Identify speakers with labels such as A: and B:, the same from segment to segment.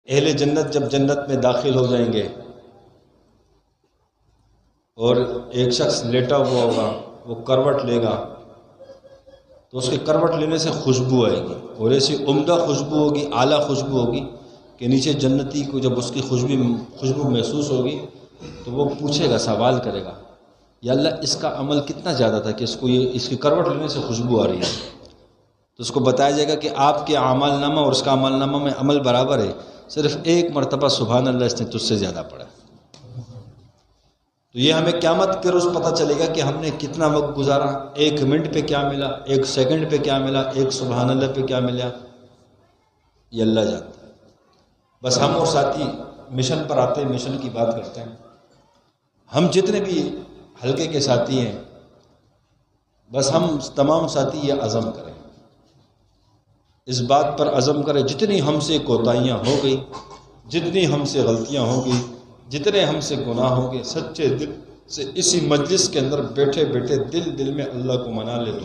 A: اہل جنت جب جنت میں داخل ہو جائیں گے اور ایک شخص لیٹا ہوا ہوگا، وہ کروٹ لے گا تو اس کے کروٹ لینے سے خوشبو آئے گی، اور ایسی عمدہ خوشبو ہوگی، اعلیٰ خوشبو ہوگی کہ نیچے جنتی کو جب اس کی خوشبو محسوس ہوگی تو وہ پوچھے گا، سوال کرے گا، یا اللہ اس کا عمل کتنا زیادہ تھا کہ اس کی کروٹ لینے سے خوشبو آ رہی ہے؟ تو اس کو بتایا جائے گا کہ آپ کے اعمال نامہ اور اس کا اعمال نامہ میں عمل برابر ہے، صرف ایک مرتبہ سبحان اللہ اس نے تجھ سے زیادہ پڑھا۔ تو یہ ہمیں قیامت کے روز پتہ چلے گا کہ ہم نے کتنا وقت گزارا، ایک منٹ پہ کیا ملا، ایک سیکنڈ پہ کیا ملا، ایک سبحان اللہ پہ کیا ملا، یہ اللہ جانتا ہے۔ بس ہم اور ساتھی مشن پر آتے ہیں، مشن کی بات کرتے ہیں۔ ہم جتنے بھی حلقے کے ساتھی ہیں، بس ہم تمام ساتھی یہ عزم کریں، اس بات پر عزم کریں جتنی ہم سے کوتاہیاں ہو گئی، جتنی ہم سے غلطیاں ہو گئی، جتنے ہم سے گناہ ہوں گے، سچے دل سے اسی مجلس کے اندر بیٹھے بیٹھے دل میں اللہ کو منا لے تو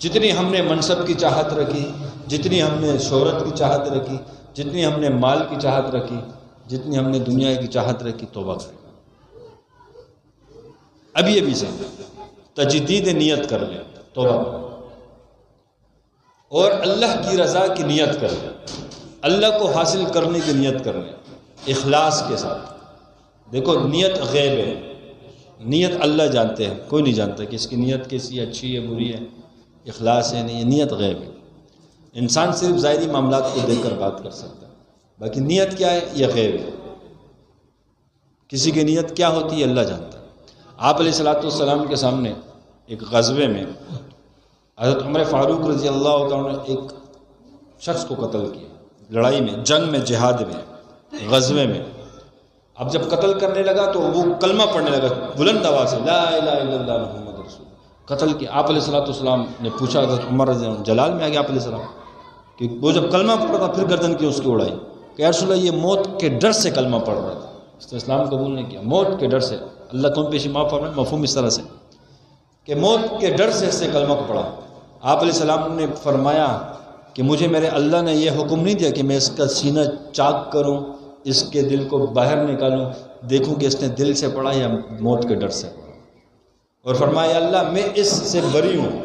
A: جتنی ہم نے منصب کی چاہت رکھی، جتنی ہم نے شہرت کی چاہت رکھی، جتنی ہم نے مال کی چاہت رکھی، جتنی ہم نے دنیا کی چاہت رکھی، توبہ کریں، ابھی سے تجدید نیت کر لیں، توبہ کریں، اور اللہ کی رضا کی نیت کر لیں، اللہ کو حاصل کرنے کی نیت کر لیں اخلاص کے ساتھ۔ دیکھو نیت غیب ہے، نیت اللہ جانتے ہیں، کوئی نہیں جانتا کہ اس کی نیت کیسی ہے، اچھی ہے بری ہے، اخلاص ہے نہیں، نیت غیب ہے۔ انسان صرف ظاہری معاملات کو دیکھ کر بات کر سکتا ہے، باقی نیت کیا ہے یہ غیب ہے، کسی کی نیت کیا ہوتی ہے اللہ جانتا ہے۔ آپ علیہ السلام کے سامنے ایک غزوے میں حضرت عمر فاروق رضی اللہ عنہ نے ایک شخص کو قتل کیا، لڑائی میں، جنگ میں، جہاد میں، غزوے میں۔ اب جب قتل کرنے لگا تو وہ کلمہ پڑھنے لگا بلند آواز سے، لا الہ الا اللہ محمد رسول، قتل کیا۔ آپ علیہ السلام نے پوچھا، حضرت عمر رضی اللہ عنہ جلال میں آ گیا آپ علیہ السلام کہ وہ جب کلمہ پڑھ رہا پھر گردن کیوں اس کی اڑائی، کہ یا رسول اللہ یہ موت کے ڈر سے کلمہ پڑھ رہا تھا، اس نے اسلام قبول نہیں کیا، موت کے ڈر سے۔ اللہ تم پیشی معاف فرمائے، مفہوم اس طرح سے کہ موت کے ڈر سے اس نے کلمہ کو پڑھا۔ آپ علیہ السلام نے فرمایا کہ مجھے میرے اللہ نے یہ حکم نہیں دیا کہ میں اس کا سینہ چاک کروں، اس کے دل کو باہر نکالوں، دیکھوں کہ اس نے دل سے پڑھا یا موت کے ڈر سے پڑھا، اور فرمایا اللہ میں اس سے بری ہوں،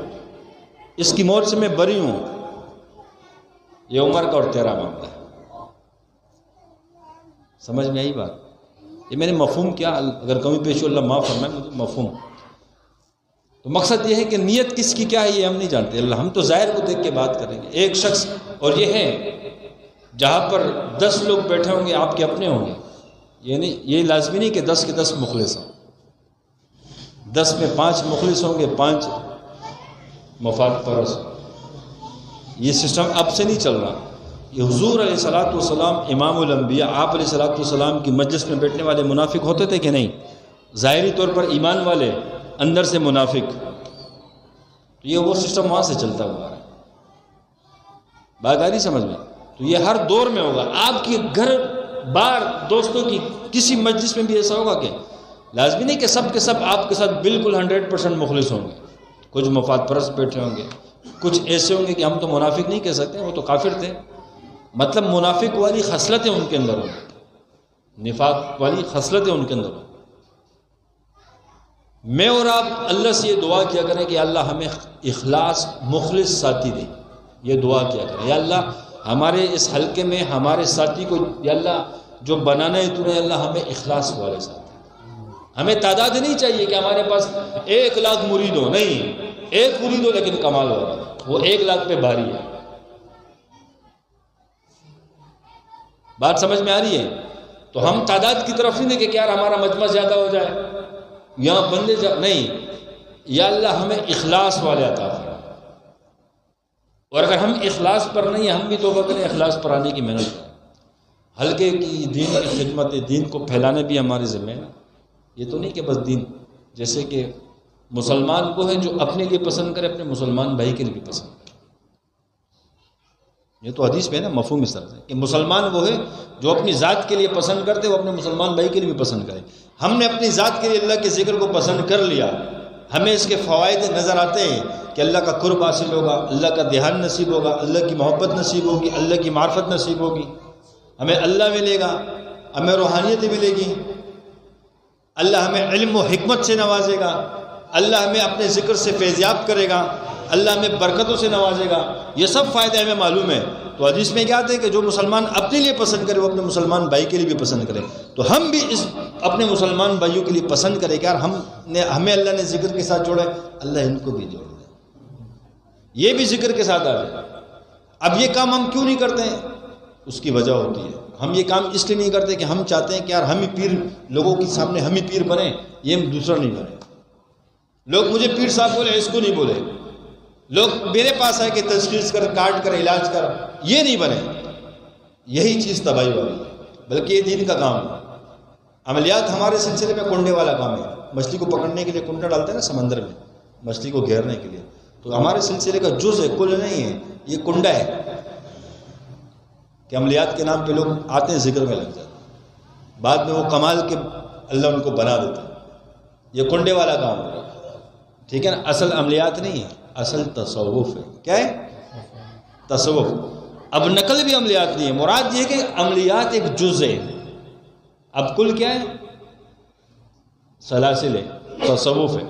A: اس کی موت سے میں بری ہوں۔ یہ عمر کا اور تیرا معاملہ ہے، سمجھ میں آئی بات؟ یہ میں نے مفہوم کیا، اگر کمی پیش ہو اللہ معاف فرمائے، مجھے مفہوم۔ تو مقصد یہ ہے کہ نیت کس کی کیا ہے یہ ہم نہیں جانتے، اللہ ہم تو ظاہر کو دیکھ کے بات کریں گے۔ ایک شخص، اور یہ ہے جہاں پر 10 لوگ بیٹھے ہوں گے آپ کے اپنے ہوں گے، یعنی یہ لازمی نہیں کہ 10 کے 10 مخلص ہوں، 10 میں 5 مخلص ہوں گے، 5 مفاد پرست۔ یہ سسٹم اب سے نہیں چل رہا، یہ حضور علیہ السلام امام الانبیاء، آپ علیہ السلام کی مجلس میں بیٹھنے والے منافق ہوتے تھے کہ نہیں؟ ظاہری طور پر ایمان والے، اندر سے منافق، تو یہ وہ سسٹم وہاں سے چلتا ہوا ہے، بات آ رہی سمجھ میں؟ تو یہ ہر دور میں ہوگا، آپ کے گھر بار دوستوں کی کسی مجلس میں بھی ایسا ہوگا کہ لازمی نہیں کہ سب کے سب آپ کے ساتھ بالکل 100% مخلص ہوں گے، کچھ مفاد پرست بیٹھے ہوں گے، کچھ ایسے ہوں گے کہ ہم تو منافق نہیں کہہ سکتے، وہ تو کافر تھے، مطلب منافق والی خصلتیں ان کے اندر ہوں، نفاق والی خصلتیں ان کے اندر ہوں۔ میں اور آپ اللہ سے یہ دعا کیا کریں کہ اللہ ہمیں اخلاص مخلص ساتھی دے، یہ دعا کیا کریں، یا اللہ ہمارے اس حلقے میں ہمارے ساتھی کو، یا اللہ جو بنانا ہے تو نے، اللہ ہمیں اخلاص والے ساتھی، ہمیں تعداد نہیں چاہیے کہ ہمارے پاس 1 لاکھ مرید ہو، نہیں، 1 مرید ہو لیکن کمال والا، وہ 1 لاکھ پہ بھاری ہے۔ بات سمجھ میں آ رہی ہے؟ تو ہم تعداد کی طرف نہیں دیکھیں کہ یار ہمارا مجمع زیادہ ہو جائے، یہاں بندے نہیں، یا اللہ ہمیں اخلاص والے عطا فرما۔ اور اگر ہم اخلاص پر نہیں ہیں، ہم بھی توبہ کریں، اخلاص پر آنے کی محنت کریں، ہلکے کی دین کی خدمت، دین کو پھیلانے بھی ہمارے ذمہ ہے۔ یہ تو نہیں کہ بس دین، جیسے کہ مسلمان وہ ہے جو اپنے لیے پسند کرے، اپنے مسلمان بھائی کے لیے بھی پسند کرے، یہ تو حدیث میں ہے نا، مفہوم اس طرح سے کہ مسلمان وہ ہے جو اپنی ذات کے لیے پسند کرتے، وہ اپنے مسلمان بھائی کے لیے بھی پسند کرے۔ ہم نے اپنی ذات کے لیے اللہ کے ذکر کو پسند کر لیا، ہمیں اس کے فوائد نظر آتے ہیں، کہ اللہ کا قرب حاصل ہوگا، اللہ کا دھیان نصیب ہوگا، اللہ کی محبت نصیب ہوگی، اللہ کی معرفت نصیب ہوگی، ہمیں اللہ ملے گا، ہمیں روحانیت ملے گی، اللہ ہمیں علم و حکمت سے نوازے گا، اللہ ہمیں اپنے ذکر سے فیضیاب کرے گا، اللہ ہمیں برکتوں سے نوازے گا، یہ سب فائدے ہمیں معلوم ہے۔ تو حدیث میں کیا آتا ہے کہ جو مسلمان اپنے لیے پسند کرے وہ اپنے مسلمان بھائی کے لیے بھی پسند کرے، تو ہم بھی اس اپنے مسلمان بھائیوں کے لیے پسند کریں کہ یار ہمیں اللہ نے ذکر کے ساتھ جوڑا ہے، اللہ ان کو بھی جوڑ دے، یہ بھی ذکر کے ساتھ آ جائے۔ اب یہ کام ہم کیوں نہیں کرتے ہیں؟ اس کی وجہ ہوتی ہے، ہم یہ کام اس لیے نہیں کرتے کہ ہم چاہتے ہیں کہ یار ہم ہی پیر، لوگوں کے سامنے ہم ہی پیر بنیں، یہ ہم دوسرا نہیں بنے، لوگ مجھے پیر صاحب بولے، اس کو نہیں بولے، لوگ میرے پاس آئے کہ تشخیص کر، کاٹ کر، علاج کر، یہ نہیں بنے، یہی چیز تباہی والی ہے، بلکہ یہ دین کا کام ہے۔ عملیات ہمارے سلسلے میں کنڈے والا کام ہے، مچھلی کو پکڑنے کے لیے کنڈا ڈالتے ہیں نا سمندر میں، مچھلی کو گھیرنے کے لیے، تو ہمارے سلسلے کا جز ہے، کل نہیں ہے، یہ کنڈا ہے کہ عملیات کے نام پہ لوگ آتے ہیں، ذکر میں لگ جاتے ہیں، بعد میں وہ کمال کے اللہ ان کو بنا دیتا ہے، یہ کنڈے والا کام ہے، ٹھیک ہے نا؟ اصل عملیات نہیں ہے، اصل تصوف ہے۔ کیا ہے؟ تصوف۔ اب نقل بھی عملیات نہیں ہے، مراد یہ کہ عملیات ایک جز ہے، اب کل کیا ہے؟ سلاسل ہے، تصوف ہے۔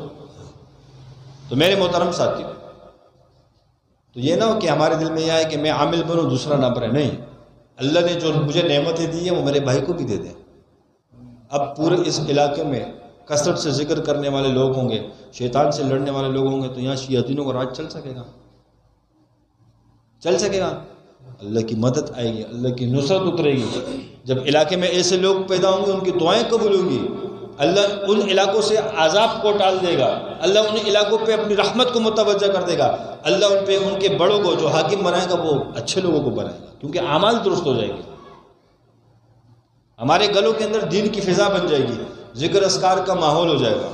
A: تو میرے محترم ساتھی، تو یہ نہ ہو کہ ہمارے دل میں یہ آئے کہ میں عامل بنوں دوسرا نہ بنے، نہیں، اللہ نے جو مجھے نعمتیں دی ہیں وہ میرے بھائی کو بھی دے دیں۔ اب پورے اس علاقے میں کثرت سے ذکر کرنے والے لوگ ہوں گے، شیطان سے لڑنے والے لوگ ہوں گے، تو یہاں شیاطینوں کا راج چل سکے گا؟ چل سکے گا؟ اللہ کی مدد آئے گی، اللہ کی نصرت اترے گی۔ جب علاقے میں ایسے لوگ پیدا ہوں گے، ان کی دعائیں قبول ہوں گی، اللہ ان علاقوں سے عذاب کو ٹال دے گا، اللہ ان علاقوں پہ اپنی رحمت کو متوجہ کر دے گا، اللہ ان پہ ان کے بڑوں کو جو حاکم بنائے گا وہ اچھے لوگوں کو بنائے گا، کیونکہ اعمال درست ہو جائے گی، ہمارے گلوں کے اندر دین کی فضا بن جائے گی، ذکر اذکار کا ماحول ہو جائے گا۔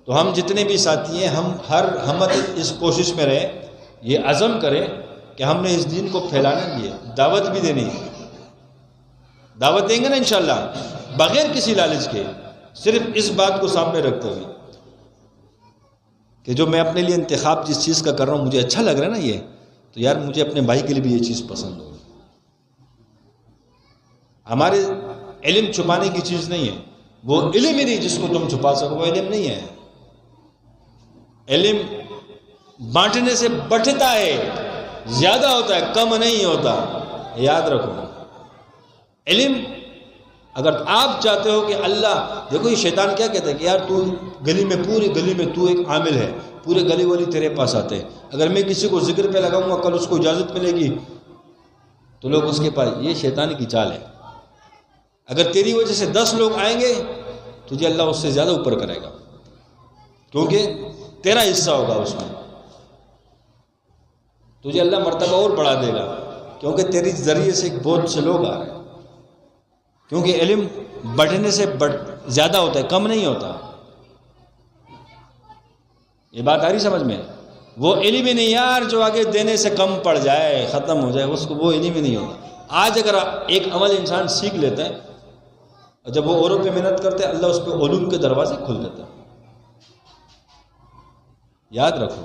A: تو ہم جتنے بھی ساتھی ہیں، ہم ہر ہمت اس کوشش میں رہیں، یہ عزم کریں کہ ہم نے اس دین کو پھیلانا بھی ہے، دعوت بھی دینی ہے، دعوت دیں گے نا انشاءاللہ، بغیر کسی لالچ کے، صرف اس بات کو سامنے رکھتے ہوئے کہ جو میں اپنے لیے انتخاب جس چیز کا کر رہا ہوں مجھے اچھا لگ رہا ہے نا یہ، تو یار مجھے اپنے بھائی کے لیے بھی یہ چیز پسند ہوگی۔ ہمارے علم چھپانے کی چیز نہیں ہے، وہ علم ہی نہیں جس کو تم چھپا سکو، وہ علم نہیں ہے۔ علم بانٹنے سے بٹھتا ہے، زیادہ ہوتا ہے، کم نہیں ہوتا، یاد رکھو۔ علم اگر آپ چاہتے ہو کہ اللہ، دیکھو یہ شیطان کیا کہتا ہے کہ یار تو گلی میں، پوری گلی میں تو ایک عامل ہے، پورے گلی والی تیرے پاس آتے ہیں، اگر میں کسی کو ذکر پہ لگاؤں گا کل اس کو اجازت ملے گی تو لوگ اس کے پاس، یہ شیطان کی چال ہے۔ اگر تیری وجہ سے 10 لوگ آئیں گے تجھے اللہ اس سے زیادہ اوپر کرے گا، کیونکہ تیرا حصہ ہوگا اس میں، تجھے اللہ مرتبہ اور بڑھا دے گا، کیونکہ تیری ذریعے سے ایک بہت سے لوگ آ رہے ہیں، کیونکہ علم بڑھنے سے زیادہ ہوتا ہے، کم نہیں ہوتا۔ یہ بات آ رہی سمجھ میں؟ وہ علم ہی نہیں یار جو آگے دینے سے کم پڑ جائے، ختم ہو جائے، اس کو وہ علم ہی نہیں ہوتا۔ آج اگر ایک عمل انسان سیکھ لیتا ہے، جب وہ اوروں پہ محنت کرتے ہیں اللہ اس پہ علوم کے دروازے کھول دیتا ہے۔ یاد رکھو،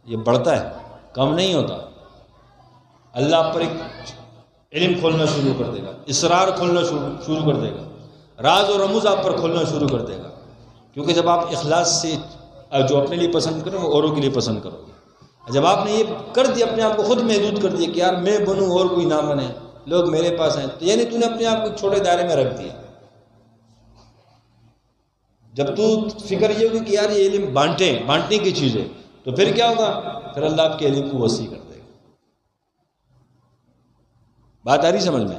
A: یہ بڑھتا ہے، کم نہیں ہوتا۔ اللہ آپ پر ایک علم کھولنا شروع کر دے گا، اسرار کھولنا شروع کر دے گا، راز اور رموز آپ پر کھولنا شروع کر دے گا، کیونکہ جب آپ اخلاص سے جو اپنے لیے پسند کریں وہ اوروں کے لیے پسند کرو گے۔ جب آپ نے یہ کر دیا، اپنے آپ کو خود محدود کر دیا کہ یار میں بنوں اور کوئی نہ بنے، لوگ میرے پاس ہیں، تو یعنی تو نے اپنے آپ کو چھوٹے دائرے میں رکھ دیا۔ جب تو فکر یہ ہوگی کہ یار یہ علم بانٹنے کی چیز ہے، تو پھر کیا ہوگا؟ پھر اللہ آپ کے علم کو وسیع کر دے گا۔ بات آ رہی سمجھ میں؟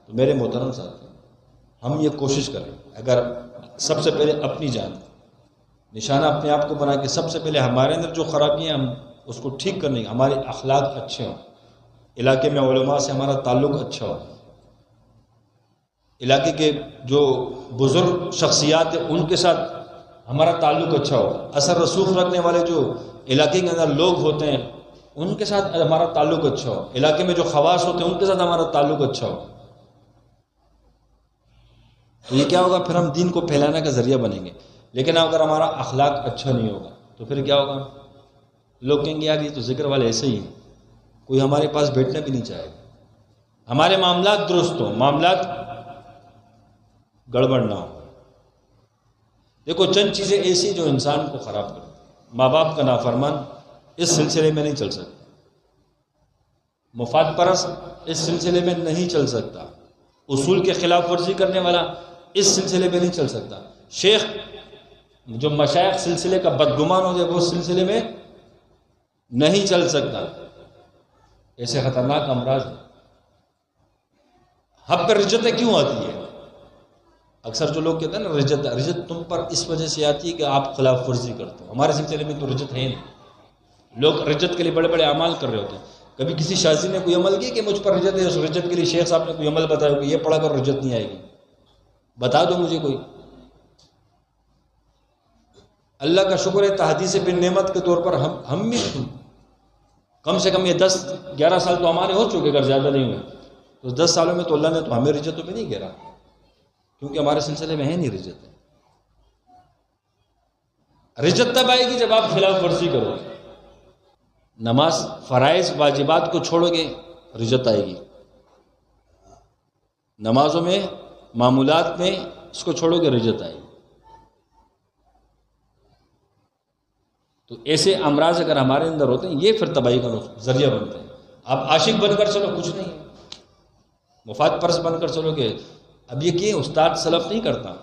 A: تو میرے محترم ساتھی، ہم یہ کوشش کریں، اگر سب سے پہلے اپنی جان نشانہ اپنے آپ کو بنا کے، سب سے پہلے ہمارے اندر جو خرابیاں ہیں ہم اس کو ٹھیک کرنے کی، ہمارے اخلاق اچھے ہوں، علاقے میں علماء سے ہمارا تعلق اچھا ہو، علاقے کے جو بزرگ شخصیات ہیں ان کے ساتھ ہمارا تعلق اچھا ہو، اثر رسوخ رکھنے والے جو علاقے کے اندر لوگ ہوتے ہیں ان کے ساتھ ہمارا تعلق اچھا ہو، علاقے میں جو خواص ہوتے ہیں ان کے ساتھ ہمارا تعلق اچھا ہو، تو یہ کیا ہوگا؟ پھر ہم دین کو پھیلانے کا ذریعہ بنیں گے۔ لیکن اگر ہمارا اخلاق اچھا نہیں ہوگا تو پھر کیا ہوگا؟ لوگ کہیں گے یار یہ تو ذکر والے ایسے ہی ہیں، کوئی ہمارے پاس بیٹھنا بھی نہیں چاہے گا، ہمارے معاملات درست ہوں، معاملات گڑبڑ نہ ہو۔ دیکھو چند چیزیں ایسی جو انسان کو خراب کرتی ہیں۔ ماں باپ کا نافرمان اس سلسلے میں نہیں چل سکتا، مفاد پرست اس سلسلے میں نہیں چل سکتا، اصول کے خلاف ورزی کرنے والا اس سلسلے میں نہیں چل سکتا، شیخ جو مشائخ سلسلے کا بدگمان ہو جائے وہ اس سلسلے میں نہیں چل سکتا۔ ایسے خطرناک امراض ہیں۔ ہم پر رجتیں کیوں آتی ہے؟ اکثر جو لوگ کہتے ہیں نا رجت تم پر اس وجہ سے آتی ہے کہ آپ خلاف ورزی کرتے ہو، ہمارے سلسلے میں تو رجت ہے نہیں۔ لوگ رجت کے لیے بڑے بڑے اعمال کر رہے ہوتے ہیں۔ کبھی کسی شاذی نے کوئی عمل کیا کہ مجھ پر رجت ہے، اس رجت کے لیے شیخ صاحب نے کوئی عمل بتایا کہ یہ پڑھا کر رجت نہیں آئے گی؟ بتا دو مجھے کوئی۔ اللہ کا شکر ہے تحدیث بن نعمت کے طور پر ہم بھی کم سے کم یہ 10-11 سال تو ہمارے ہو چکے، اگر زیادہ نہیں ہوئے تو 10 سالوں میں تو اللہ نے تو ہمیں رجتوں میں نہیں گھیرا، کیونکہ ہمارے سلسلے میں ہے نہیں رجت۔ رجت تب آئے گی جب آپ خلاف ورزی کرو گے، نماز فرائض واجبات کو چھوڑو گے رجت آئے گی، نمازوں میں معمولات میں اس کو چھوڑو گے رجت آئے گی۔ تو ایسے امراض اگر ہمارے اندر ہوتے ہیں یہ پھر تباہی کا ذریعہ بنتے ہیں۔ آپ عاشق بن کر چلو کچھ نہیں ہے، مفاد پرست بن کر چلو گے۔ اب یہ کہ استاد سلف نہیں کرتا،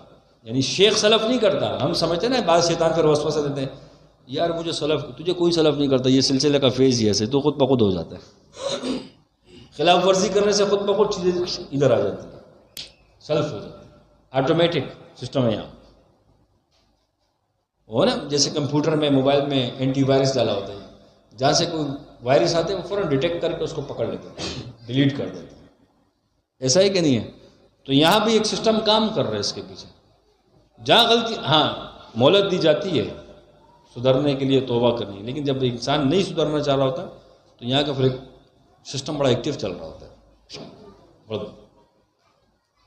A: یعنی شیخ سلف نہیں کرتا۔ ہم سمجھتے ہیں نا بعض شیطان پھر وسوسہ دیتے ہیں یار مجھے سلف، تجھے کوئی سلف نہیں کرتا، یہ سلسلے کا فیض ہی ایسے، تو خود بخود ہو جاتا ہے۔ خلاف ورزی کرنے سے خود بخود چیزیں ادھر آ جاتی ہیں، سلف ہو جاتی ہے، آٹومیٹک سسٹم ہے یہاں ہو نا۔ جیسے کمپیوٹر میں موبائل میں اینٹی وائرس ڈالا ہوتا ہے، جہاں سے کوئی وائرس آتے ہیں وہ فوراً ڈیٹیکٹ کر کے اس کو پکڑ لیتے ہیں، ڈیلیٹ کر دیتے ہیں۔ ایسا ہی کہ نہیں ہے؟ تو یہاں بھی ایک سسٹم کام کر رہا ہے اس کے پیچھے۔ جہاں غلطی ہاں مہلت دی جاتی ہے سدھرنے کے لیے، توبہ کرنی ہے، لیکن جب انسان نہیں سدھرنا چاہ رہا ہوتا تو یہاں کا پھر ایک سسٹم بڑا ایکٹیو چل رہا ہوتا ہے۔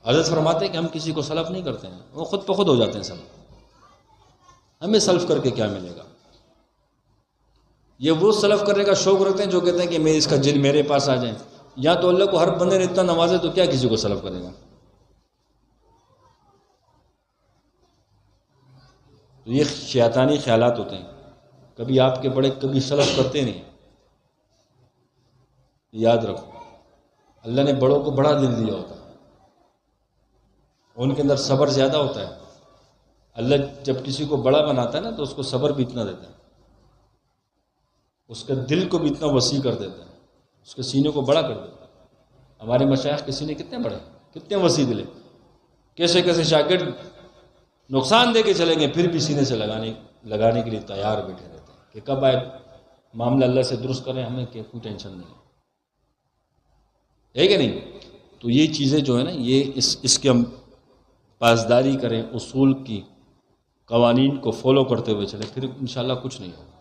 A: حضرت فرماتے ہیں کہ ہم کسی کو سلف نہیں کرتے ہیں، وہ خود بخود ہو جاتے ہیں سلف۔ ہمیں سلف کر کے کیا ملے گا؟ یہ وہ سلف کرنے کا شوق رکھتے ہیں جو کہتے ہیں کہ میں اس کا جن میرے پاس آ جائیں۔ یا تو اللہ کو ہر بندے نے اتنا نوازے تو کیا کسی کو سلف کرے گا؟ تو یہ شیطانی خیالات ہوتے ہیں، کبھی آپ کے بڑے کبھی سلف کرتے نہیں۔ یاد رکھو اللہ نے بڑوں کو بڑا دل دیا ہوتا ہے، ان کے اندر صبر زیادہ ہوتا ہے۔ اللہ جب کسی کو بڑا بناتا ہے نا تو اس کو صبر بھی اتنا دیتا ہے، اس کے دل کو بھی اتنا وسیع کر دیتا ہے، اس کے سینے کو بڑا کر دیتا ہے۔ ہمارے مشائخ کے سینے کتنے بڑے، کتنے وسیع دلے، کیسے کیسے شاگرد نقصان دے کے چلیں گے پھر بھی سینے سے لگانے کے لیے تیار بیٹھے رہتے ہیں کہ کب آئے معاملہ اللہ سے درست کریں، ہمیں کوئی ٹینشن نہیں ہے کہ نہیں؟ تو یہ چیزیں جو ہے نا یہ اس کے ہم پاسداری کریں، اصول کی قوانین کو فالو کرتے ہوئے چلیں، پھر انشاءاللہ کچھ نہیں ہوگا۔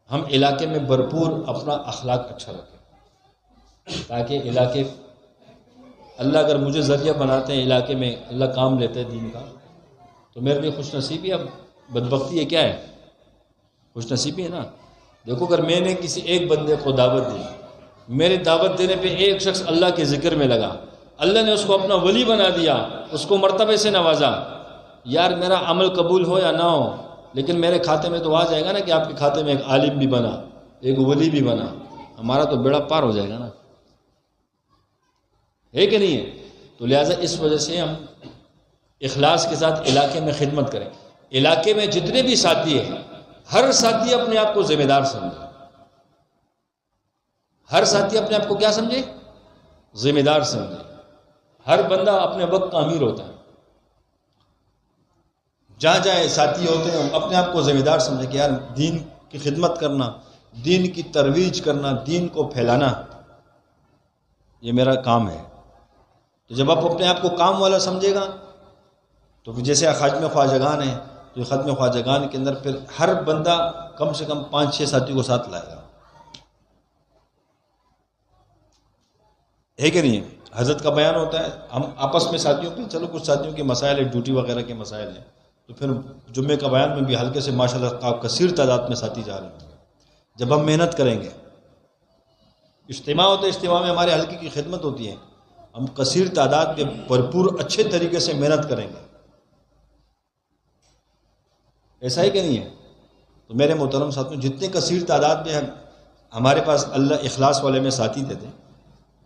A: ہم علاقے میں بھرپور اپنا اخلاق اچھا رکھیں تاکہ علاقے اللہ اگر مجھے ذریعہ بناتے ہیں علاقے میں اللہ کام لیتے ہیں دین کا تو میرے لیے خوش نصیبی۔ اب بدبختی ہے کیا ہے؟ خوش نصیبی ہے نا۔ دیکھو اگر میں نے کسی ایک بندے کو دعوت دی، میرے دعوت دینے پہ ایک شخص اللہ کے ذکر میں لگا، اللہ نے اس کو اپنا ولی بنا دیا، اس کو مرتبے سے نوازا، یار میرا عمل قبول ہو یا نہ ہو لیکن میرے کھاتے میں تو آ جائے گا نا کہ آپ کے کھاتے میں ایک عالم بھی بنا، ایک ولی بھی بنا، ہمارا تو بیڑا پار ہو جائے گا نا، ہے کہ نہیں ہے؟ تو لہٰذا اس وجہ سے ہم اخلاص کے ساتھ علاقے میں خدمت کریں۔ علاقے میں جتنے بھی ساتھی ہیں ہر ساتھی اپنے آپ کو ذمہ دار سمجھے، ہر ساتھی اپنے آپ کو کیا سمجھے؟ ذمہ دار سمجھے۔ ہر بندہ اپنے وقت کا امیر ہوتا ہے، جہاں جہاں ساتھی ہوتے ہیں اپنے آپ کو ذمہ دار سمجھے کہ یار دین کی خدمت کرنا، دین کی ترویج کرنا، دین کو پھیلانا یہ میرا کام ہے۔ تو جب آپ اپنے آپ کو کام والا سمجھے گا تو جیسے ختم خواجگان ہیں تو ختم خواجگان کے اندر پھر ہر بندہ کم سے کم 5-6 ساتھی کو ساتھ لائے گا، ہے کہ نہیں؟ حضرت کا بیان ہوتا ہے، ہم آپس میں ساتھیوں پہ چلو کچھ ساتھیوں کے مسائل ہیں، ڈیوٹی وغیرہ کے مسائل ہیں تو پھر جمعے کا بیان میں بھی ہلکے سے ماشاءاللہ آپ کثیر تعداد میں ساتھی جا رہے ہیں۔ جب ہم محنت کریں گے، اجتماع ہوتے اجتماع میں ہمارے حلقے کی خدمت ہوتی ہے، ہم کثیر تعداد میں بھرپور اچھے طریقے سے محنت کریں گے، ایسا ہی کہ نہیں ہے؟ تو میرے محترم ساتھیوں، جتنے کثیر تعداد میں ہمارے پاس اللہ اخلاص والے میں ساتھی دے دیں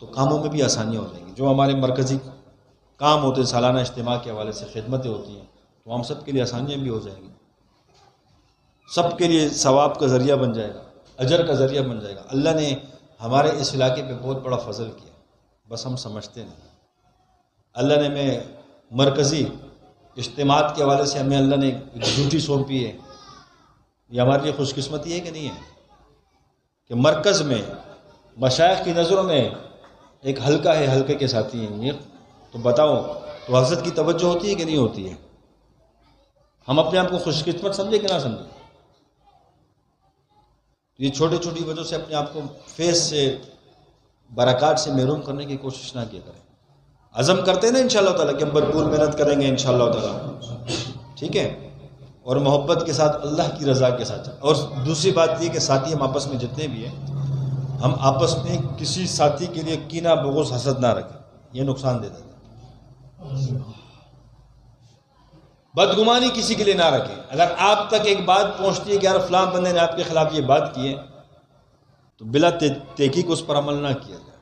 A: تو کاموں میں بھی آسانیاں ہو جائیں گی۔ جو ہمارے مرکزی کام ہوتے ہیں سالانہ اجتماع کے حوالے سے خدمتیں ہوتی ہیں، تو ہم سب کے لیے آسانیاں بھی ہو جائیں گی، سب کے لیے ثواب کا ذریعہ بن جائے گا، اجر کا ذریعہ بن جائے گا۔ اللہ نے ہمارے اس علاقے پہ بہت بڑا فضل کیا، بس ہم سمجھتے نہیں۔ اللہ نے ہمیں مرکزی اجتماعات کے حوالے سے ہمیں اللہ نے ڈیوٹی سونپی ہے، یہ ہمارے لیے خوش قسمتی ہے کہ نہیں ہے کہ مرکز میں مشائخ کی نظروں میں ایک حلقہ ہے، حلقے کے ساتھی ہیں یہ، تو بتاؤ تو حضرت کی توجہ ہوتی ہے کہ نہیں ہوتی ہے؟ ہم اپنے آپ کو خوش قسمت سمجھے کہ نہ سمجھے؟ یہ چھوٹی چھوٹی وجہ سے اپنے آپ کو فیض سے، برکات سے محروم کرنے کی کوشش نہ کیا کریں۔ عزم کرتے ہیں نا انشاءاللہ تعالیٰ کہ ہم بھرپور محنت کریں گے انشاءاللہ تعالیٰ، ٹھیک ہے، اور محبت کے ساتھ، اللہ کی رضا کے ساتھ۔ اور دوسری بات یہ کہ ساتھی ہم آپس میں جتنے بھی ہیں، ہم آپس میں کسی ساتھی کے لیے کینہ، بغض، حسد نہ رکھیں، یہ نقصان دے دیتا ہے۔ بدگمانی کسی کے لیے نہ رکھیں۔ اگر آپ تک ایک بات پہنچتی ہے کہ یار فلاں بندے نے آپ کے خلاف یہ بات کی ہے، تو بلا تحقیق اس پر عمل نہ کیا جائے،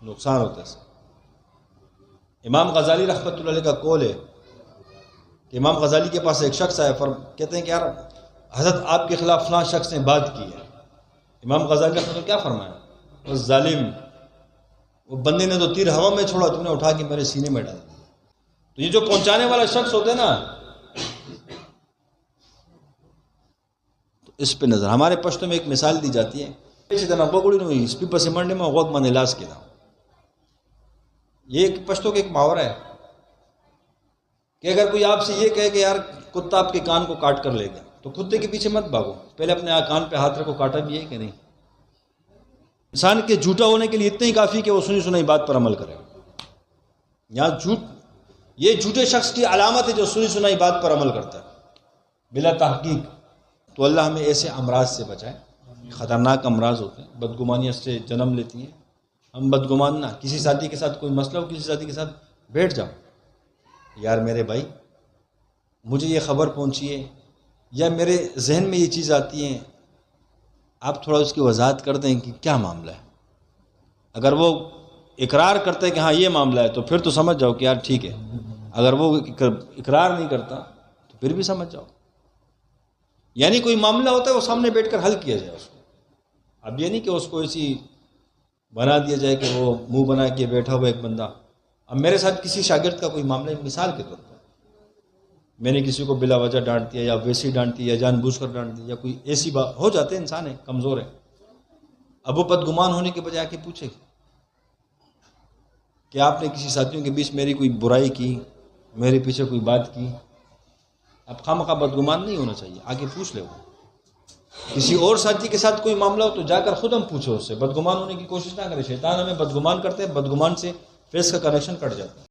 A: نقصان ہوتا ہے۔ امام غزالی رحمۃ اللہ علیہ کا قول ہے کہ امام غزالی کے پاس ایک شخص آیا، کہتے ہیں کہ یار حضرت آپ کے خلاف فلاں شخص نے بات کی ہے۔ امام غزالی رحمۃ اللہ کیا فرمایا؟ وہ ظالم، وہ بندے نے تو تیر ہوا میں چھوڑا، تم نے اٹھا کے میرے سینے میں ڈال دیا۔ تو یہ جو پہنچانے والا شخص ہوتا ہے نا، تو اس پہ نظر۔ ہمارے پشتوں میں ایک مثال دی جاتی ہے، اسی طرح بگڑی نہیں اس پہ پس منڈے میں غوگ من علاج کے نام، یہ ایک پشتوں کا ایک محاورہ ہے کہ اگر کوئی آپ سے یہ کہے کہ یار کتا آپ کے کان کو کاٹ کر لے گا، تو کتے کے پیچھے مت بھاگو، پہلے اپنے کان پہ ہاتھ رکھو، کاٹا بھی ہے کہ نہیں۔ انسان کے جھوٹا ہونے کے لیے اتنا ہی کافی کہ وہ سنی سنائی بات پر عمل کرے۔ یہاں یہ جھوٹے شخص کی علامت ہے جو سنی سنائی بات پر عمل کرتا ہے بلا تحقیق۔ تو اللہ ہمیں ایسے امراض سے بچائے، خطرناک امراض ہوتے ہیں، بدگمانیاں سے جنم لیتی ہیں۔ ہم بدگمان نہ، کسی ساتھی کے ساتھ کوئی مسئلہ ہو، کسی ساتھی کے ساتھ بیٹھ جاؤ، یار میرے بھائی مجھے یہ خبر پہنچی ہے یا میرے ذہن میں یہ چیز آتی ہیں، آپ تھوڑا اس کی وضاحت کر دیں کہ کیا معاملہ ہے۔ اگر وہ اقرار کرتے کہ ہاں یہ معاملہ ہے تو پھر تو سمجھ جاؤ کہ یار ٹھیک ہے، اگر وہ اقرار نہیں کرتا تو پھر بھی سمجھ جاؤ، یعنی کوئی معاملہ ہوتا ہے وہ سامنے بیٹھ کر حل کیا جائے اس کو۔ اب یہ نہیں کہ اس کو ایسی بنا دیا جائے کہ وہ منہ بنا کے بیٹھا ہوا ایک بندہ۔ اب میرے ساتھ کسی شاگرد کا کوئی معاملہ، مثال کے طور پر میں نے کسی کو بلا وجہ ڈانٹ دیا یا ویسی ڈانٹ دیا یا جان بوجھ کر ڈانٹ دیا، یا کوئی ایسی بات ہو جاتے، انسان ہے، کمزور ہے۔ اب وہ بدگمان ہونے کے بجائے آ کے پوچھے کہ آپ نے کسی ساتھیوں کے بیچ میری کوئی برائی کی، میرے پیچھے کوئی بات کی، اب خواہ بدگمان نہیں ہونا چاہیے، آگے پوچھ لے۔ وہ کسی اور ساتھی کے ساتھ کوئی معاملہ ہو تو جا کر خود ہم پوچھو اس سے، بدگمان ہونے کی کوشش نہ کرے۔ شیطان ہمیں بدگمان کرتے ہیں، بدگمان سے فیس کا کنیکشن کٹ جاتا ہے۔